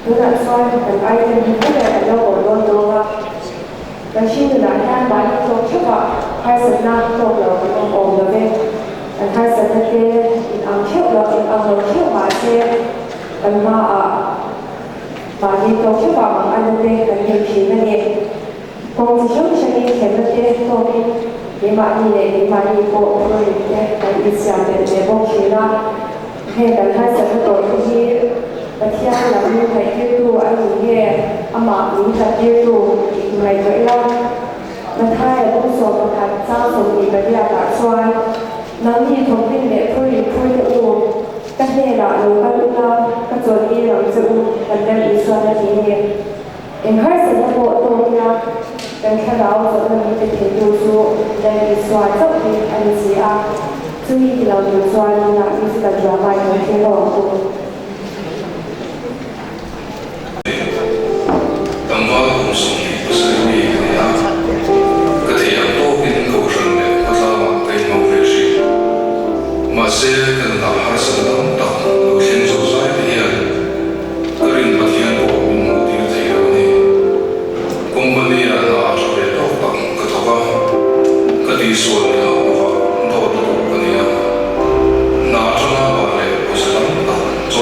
Tuna chuan kan ai kan hi ko le lo o lo do wa kan shin na hian ba ni to chapa hai san na to lo ko om lo ve an hai san na te in ang cheu lo in ang lo cheu ma se kan ma a ba ni to chapa ma an te kan hi chi na ni kong chi chou cha ni ken na te to ni ma ni le ni ma ni ko ko ni te kan i sia te te bo chi na he kan hai san na to hiแต่ที่เราไม่เคยเที่ยวตัวอันนี้เนี่ยอามาหญิงจะเที่ยวตัวอีกหน่อยก็แล้วมันท้ายต้องสอบประกันสร้างสมบูรณ์แบบอย่างสวยนั่นนี่ทงเป็นเนี่ยผู้หญิงผู้หญิงอูก็เนี่ยละเราก็รู้แล้วก็จนนี่เราจะอูกันได้อีกส่วนนี้เนี่ยเอ็งให้สิ่งที่โบตัวเนี่ยเป็นแค่เราจะมันมีเป็นดูสูได้อีกส่วนก็เป็นอันนี้สิอ่ะซึ่งที่เราดูส่วนนี้นะมีสิ่งที่เราไม่เคยลองดู当发公司不是有一个呀，个体样多跟口声的，不咋嘛对某回事。马些跟那还是当当，有些做啥的呀？个人不听过，我就这样呢。公司里啊，那说的都当个头发，个地说的话，都个呢呀。拿着那把嘞，不是当当，做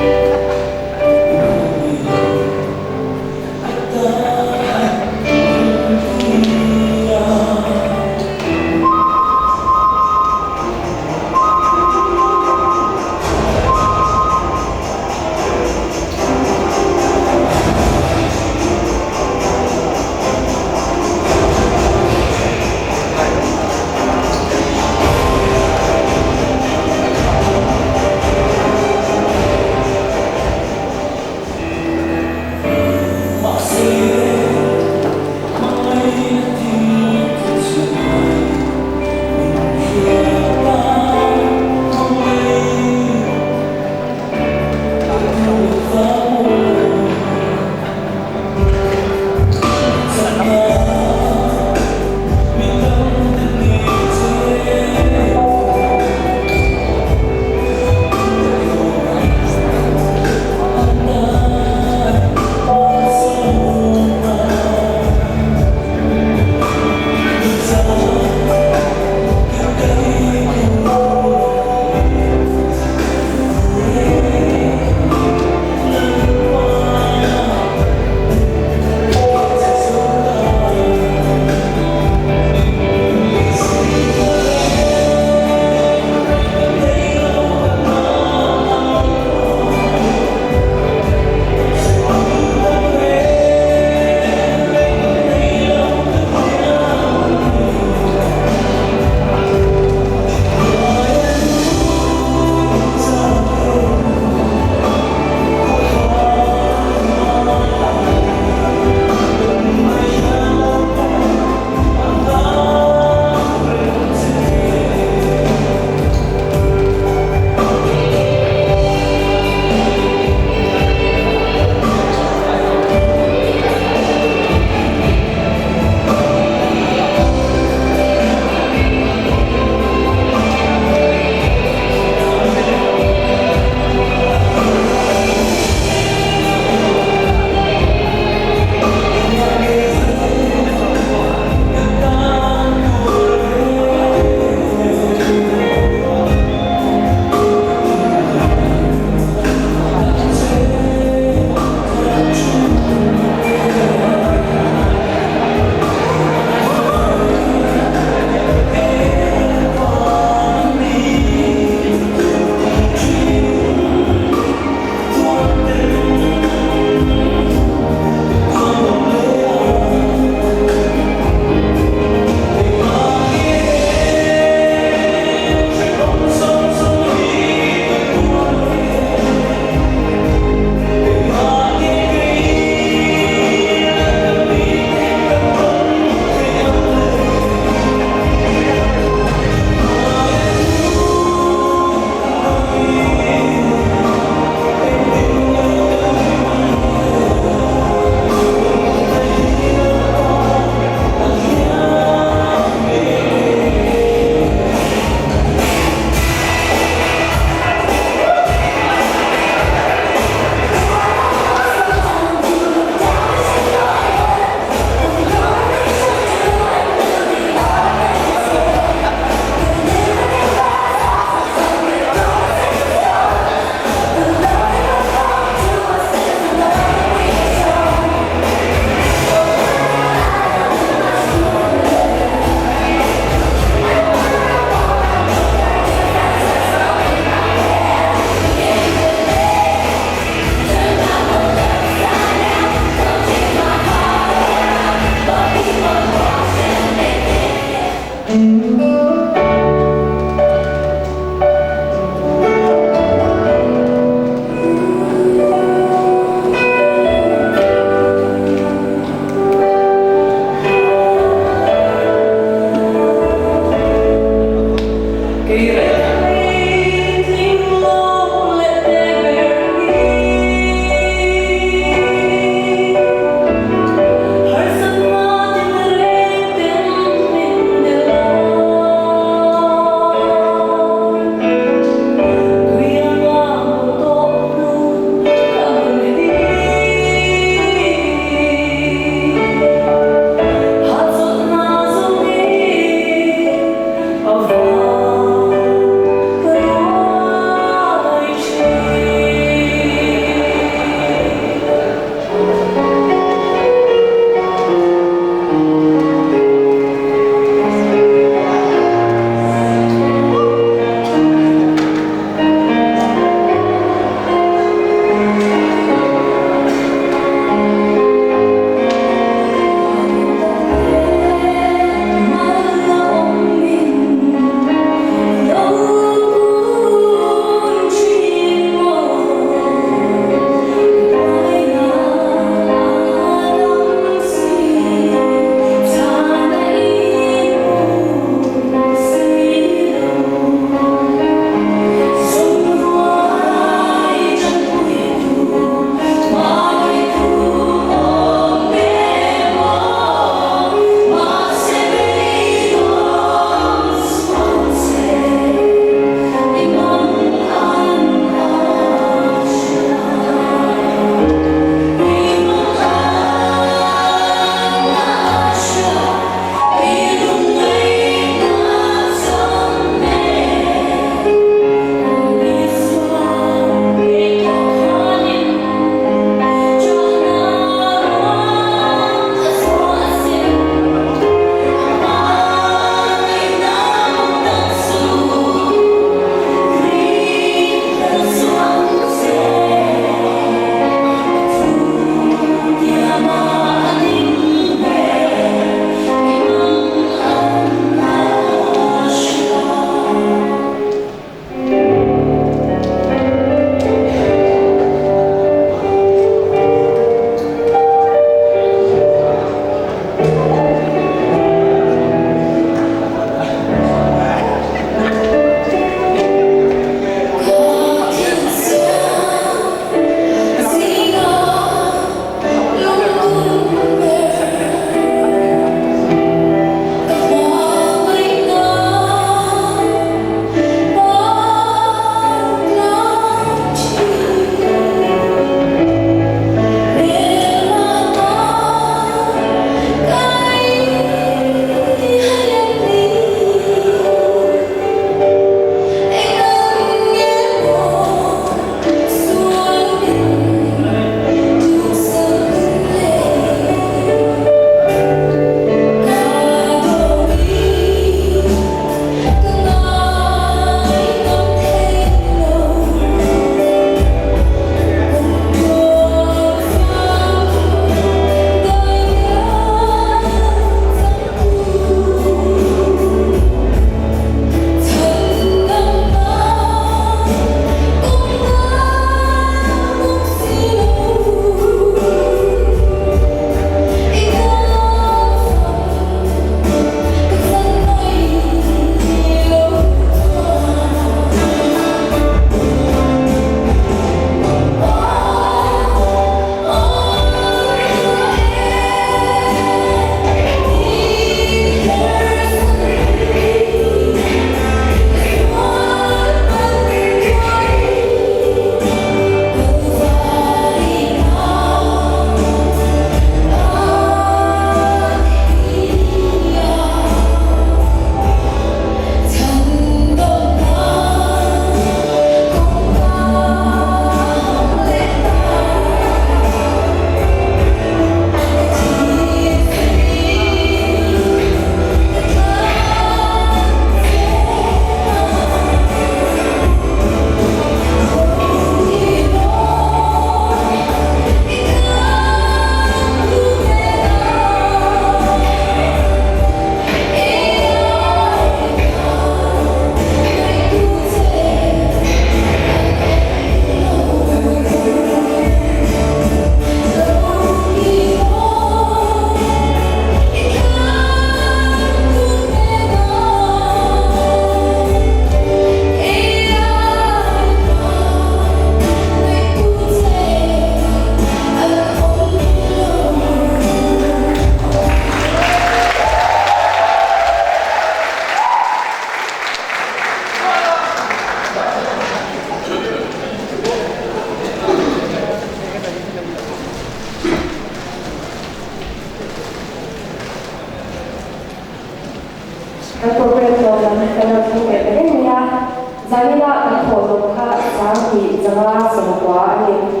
Ang program ko naman kanang kung niya, zanila ang photo ka sa mga sumukwa ani.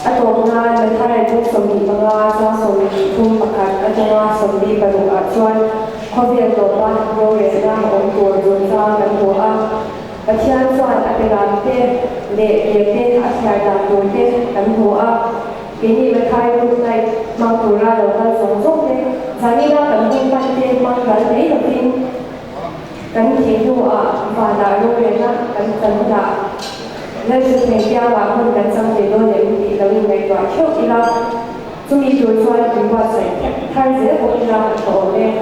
Ato nga nagharay po sa mga sa sumili kung makat at mga sumili parang at suwan COVID to pa progress na ang tour doon sa nagbuha. At yan suwan at pinagte, le at yata doon ang buha. Kini nagharay po na magtura lokal song zanila ang pante magkalay na pin kan hinua pada rona kan tanda lalu media waktu dan sampai dole di dalam mereka show ila tumi tujuan dibuat saya harus ila oleh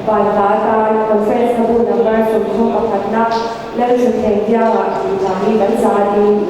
pada conference kabu number sumber pakatna lalu media waktu kami dan saat ini